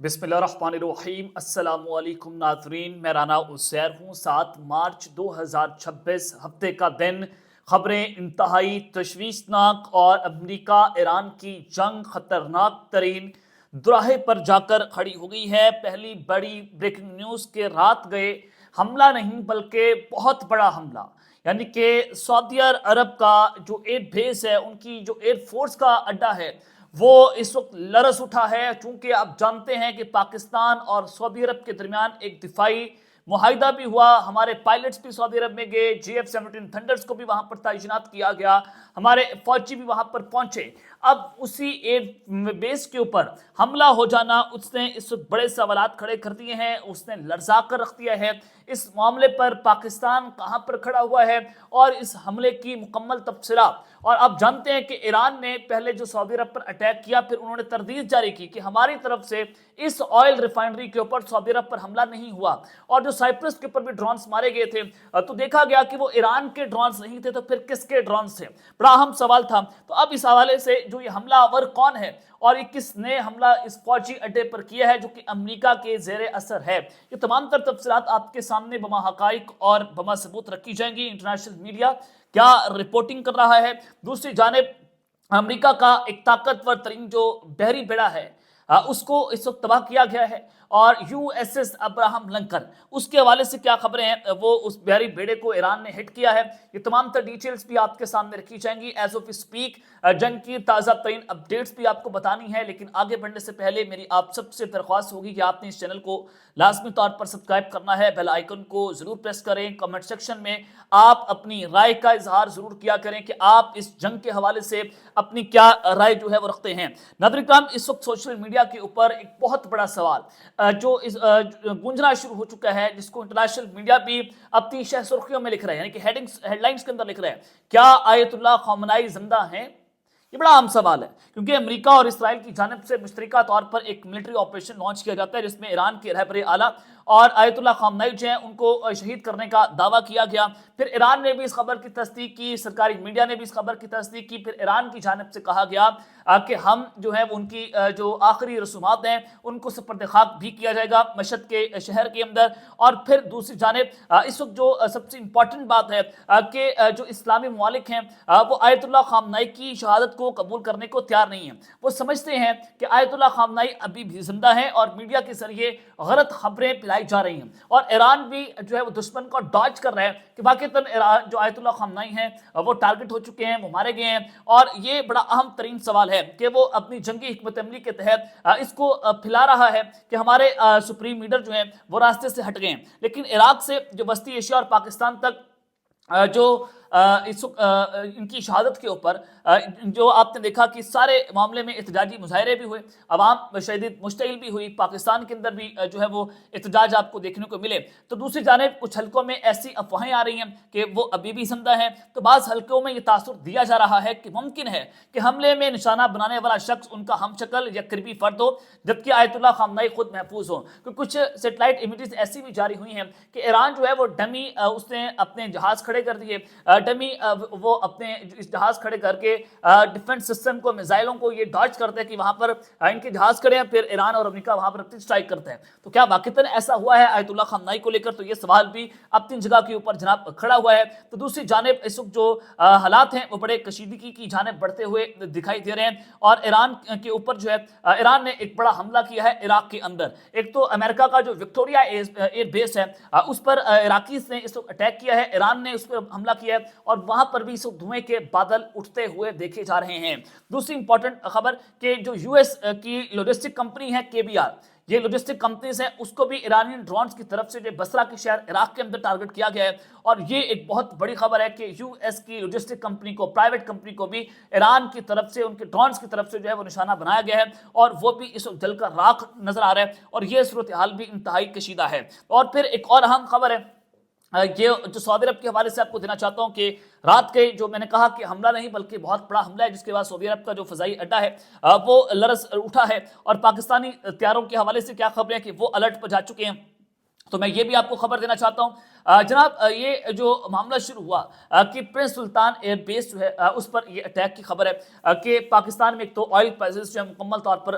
بسم اللہ الرحمن الرحیم۔ السلام علیکم ناظرین، میں رانا عزیر ہوں۔ 7 مارچ 2026 ہفتے کا دن، خبریں انتہائی تشویشناک اور امریکہ ایران کی جنگ خطرناک ترین دوراہے پر جا کر کھڑی ہو گئی ہے۔ پہلی بڑی بریکنگ نیوز کے رات گئے حملہ نہیں بلکہ بہت بڑا حملہ، یعنی کہ سعودی عرب کا جو ایئر بیس ہے، ان کی جو ایئر فورس کا اڈا ہے، وہ اس وقت لرز اٹھا ہے، چونکہ آپ جانتے ہیں کہ پاکستان اور سعودی عرب کے درمیان ایک دفاعی معاہدہ بھی ہوا۔ ہمارے پائلٹس بھی سعودی عرب میں گئے، GF-17 تھنڈرز کو بھی وہاں پر تعینات کیا گیا، ہمارے فوجی بھی وہاں پر پہنچے۔ اب اسی ایئر بیس کے اوپر حملہ ہو جانا اس نے اس وقت بڑے سوالات کھڑے کر دیے ہیں، اس نے لرزا کر رکھ دیا ہے۔ اس معاملے پر پاکستان کہاں پر کھڑا ہوا ہے اور اس حملے کی مکمل تفصیلات، اور آپ جانتے ہیں کہ ایران نے پہلے جو سعودی عرب پر اٹیک کیا، پھر انہوں نے تردید جاری کی کہ ہماری طرف سے اس آئل ریفائنری کے اوپر سعودی عرب پر حملہ نہیں ہوا، اور جو سائپرس کے اوپر بھی ڈرونز مارے گئے تھے تو دیکھا گیا کہ وہ ایران کے ڈرونز نہیں تھے، تو پھر کس کے ڈرونز تھے؟ بڑا اہم سوال تھا۔ تو اب اس حوالے سے جو یہ حملہ آور کون ہے اور یہ کس نے حملہ اس فوجی اڈے پر کیا ہے جو کہ امریکہ کے زیر اثر ہے، یہ تمام تر تفصیلات آپ کے سامنے بما حقائق اور بما ثبوت رکھی جائیں گی۔ انٹرنیشنل میڈیا کیا رپورٹنگ کر رہا ہے، دوسری جانب امریکہ کا ایک طاقتور ترین جو بحری بیڑا ہے اس کو اس وقت تباہ کیا گیا ہے، اور USS ابراہم لنکن، اس کے حوالے سے کیا خبریں ہیں، وہ اس بحری بیڑے کو ایران نے ہٹ کیا ہے۔ یہ تمام تر ڈیٹیلز بھی آپ کے سامنے رکھی جائیں گی۔ ایز آف اسپیک جنگ کی تازہ ترین اپڈیٹس بھی آپ کو بتانی ہے، لیکن آگے بڑھنے سے پہلے میری آپ سب سے درخواست ہوگی کہ آپ نے اس چینل کو لازمی طور پر سبسکرائب کرنا ہے، بیل آئیکن کو ضرور پریس کریں، کمنٹ سیکشن میں آپ اپنی رائے کا اظہار ضرور کیا کریں کہ آپ اس جنگ کے حوالے سے اپنی کیا رائے جو ہے وہ رکھتے ہیں۔ ناظرین کرام، اس وقت سوشل میڈیا کے اوپر ایک بہت بڑا سوال جو گونجنا شروع ہو چکا ہے، جس کو انٹرنیشنل میڈیا بھی اپنی شہ سرخیوں میں لکھ رہے ہیں، یعنی کہ ہیڈ لائنز کے اندر لکھ رہے ہیں، کیا آیت اللہ خامنائی زندہ ہیں؟ یہ بڑا عام سوال ہے، کیونکہ امریکہ اور اسرائیل کی جانب سے مشترکہ طور پر ایک ملٹری آپریشن لانچ کیا جاتا ہے، جس میں ایران کے رہبر اعلیٰ اور آیت اللہ خامنائی جو ہیں ان کو شہید کرنے کا دعویٰ کیا گیا۔ پھر ایران نے بھی اس خبر کی تصدیق کی، سرکاری میڈیا نے بھی اس خبر کی تصدیق کی۔ پھر ایران کی جانب سے کہا گیا کہ ہم جو ہے ان کی جو آخری رسومات ہیں ان کو سپرد خاک بھی کیا جائے گا مشہد کے شہر کے اندر۔ اور پھر دوسری جانب اس وقت جو سب سے امپورٹنٹ بات ہے کہ جو اسلامی ممالک ہیں وہ آیت اللہ خامنائی کی شہادت کو قبول کرنے کو تیار نہیں ہیں۔ وہ سمجھتے ہیں کہ آیت اللہ خامنائی ابھی بھی زندہ ہیں، اور میڈیا کے ذریعے غلط خبریں پھیلائی جا رہی ہیں، اور ایران بھی جو ہے وہ دشمن کو ڈاج کر رہا ہے کہ واقعتاً جو آیت اللہ خامنائی ہیں وہ ٹارگٹ ہو چکے ہیں، وہ مارے گئے ہیں۔ اور یہ بڑا اہم ترین سوال ہے کہ وہ اپنی جنگی حکمت عملی کے تحت اس کو پھیلا رہا ہے کہ ہمارے سپریم لیڈر جو ہیں وہ راستے سے ہٹ گئے ہیں، لیکن عراق سے جو وسطی ایشیا اور پاکستان تک جو ان کی شہادت کے اوپر جو آپ نے دیکھا کہ سارے معاملے میں احتجاجی مظاہرے بھی ہوئے، عوام شدید مشتعل بھی ہوئی، پاکستان کے اندر بھی جو ہے وہ احتجاج آپ کو دیکھنے کو ملے۔ تو دوسری جانب کچھ حلقوں میں ایسی افواہیں آ رہی ہیں کہ وہ ابھی بھی زندہ ہیں، تو بعض حلقوں میں یہ تاثر دیا جا رہا ہے کہ ممکن ہے کہ حملے میں نشانہ بنانے والا شخص ان کا ہم شکل یا قریبی فرد ہو، جبکہ آیت اللہ خامنائی خود محفوظ ہو۔ کچھ سیٹلائٹ امیجز ایسی بھی جاری ہوئی ہیں کہ ایران جو ہے وہ ڈمی اس نے اپنے جہاز کھڑے کر دیے، ڈمی وہ اپنے اس جہاز کھڑے کر کے ڈیفنس سسٹم کو، میزائلوں کو یہ ڈاج کرتے ہیں کہ وہاں پر ان کے جہاز کھڑے ہیں، پھر ایران اور امریکہ وہاں پر اپنی اسٹرائک کرتے ہیں۔ تو کیا واقعتاً ایسا ہوا ہے آیت اللہ خامنائی کو لے کر؟ تو یہ سوال بھی اپنی جگہ کے اوپر جناب کھڑا ہوا ہے۔ تو دوسری جانب اس وقت جو حالات ہیں وہ بڑے کشیدگی کی جانب بڑھتے ہوئے دکھائی دے رہے ہیں، اور ایران کے اوپر جو ہے ایران نے ایک بڑا حملہ کیا ہے عراق کے اندر۔ ایک تو امریکہ کا جو وکٹوریا ایئر بیس ہے اس پر عراقیز نے اس وقت اٹیک کیا ہے، ایران نے اس پر حملہ کیا ہے، اور وہاں پر بھی دھوئیں کے بادل اٹھتے ہوئے دیکھے جا رہے ہیں۔ دوسری امپورٹنٹ خبر کہ جو US کی لاجسٹک کمپنی ہے KBR، یہ لاجسٹک کمپنیز ہیں، اس کو بھی ایرانی ڈرونز کی طرف سے جو بصرہ کے شہر عراق کے اندر ٹارگٹ کیا گیا ہے، اور یہ ایک بہت بڑی خبر ہے کہ US کی لاجسٹک کمپنی کو، پرائیویٹ کمپنی کو بھی ایران کی طرف سے، ان کے ڈرونز کی طرف سے جو ہے وہ نشانہ بنایا گیا ہے، اور وہ بھی اس وقت جل کر راکھ نظر آ رہا ہے، اور یہ صورتحال بھی انتہائی کشیدہ ہے۔ اور پھر ایک اور اہم خبر ہے یہ جو سعودی عرب کے حوالے سے آپ کو دینا چاہتا ہوں کہ رات کے جو میں نے کہا کہ حملہ نہیں بلکہ بہت بڑا حملہ ہے، جس کے بعد سعودی عرب کا جو فضائی اڈا ہے وہ لرز اٹھا ہے، اور پاکستانی طیاروں کے حوالے سے کیا خبریں ہیں کہ وہ الرٹ پر جا چکے ہیں۔ تو میں یہ بھی آپ کو خبر دینا چاہتا ہوں جناب، یہ جو معاملہ شروع ہوا کہ پرنس سلطان ایئر بیس جو ہے اس پر یہ اٹیک کی خبر ہے کہ پاکستان میں ایک تو آئل پرائسز جو ہے مکمل طور پر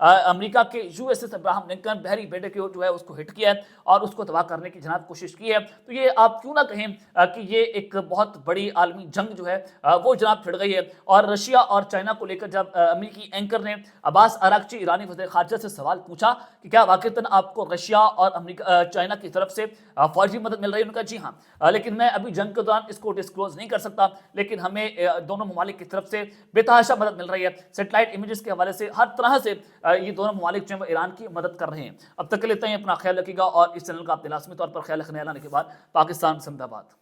امریکہ کے USS ابراہم لنکن بحری بیڑے کے جو ہے اس کو ہٹ کیا ہے اور اس کو تباہ کرنے کی جناب کوشش کی ہے. تو یہ آپ کیوں نہ کہیں کہ یہ ایک بہت بڑی عالمی جنگ جو ہے وہ جناب چھڑ گئی ہے. اور رشیا اور چائنا کو لے کر جب امریکی اینکر نے عباس اراغچی ایرانی وزیر خارجہ سے سوال پوچھا کہ کیا واقعتاً آپ کو رشیا اور چائنا کی طرف سے فوجی مدد مل رہی ہے، انہوں نے کہا جی ہاں، لیکن میں ابھی جنگ کے دوران اس کو ڈسکلوز نہیں کر سکتا، لیکن ہمیں دونوں ممالک کی طرف سے بے تحاشا مدد مل رہی ہے. سیٹلائٹ امیجز کے حوالے سے ہر طرح سے یہ دونوں ممالک جو ہیں وہ ایران کی مدد کر رہے ہیں. اب تک کے لیے اتنا ہی، اپنا خیال رکھیے گا اور اس چینل کا آپ نے لازمی طور پر خیال رکھنے آنے کے بعد پاکستان زندہ باد.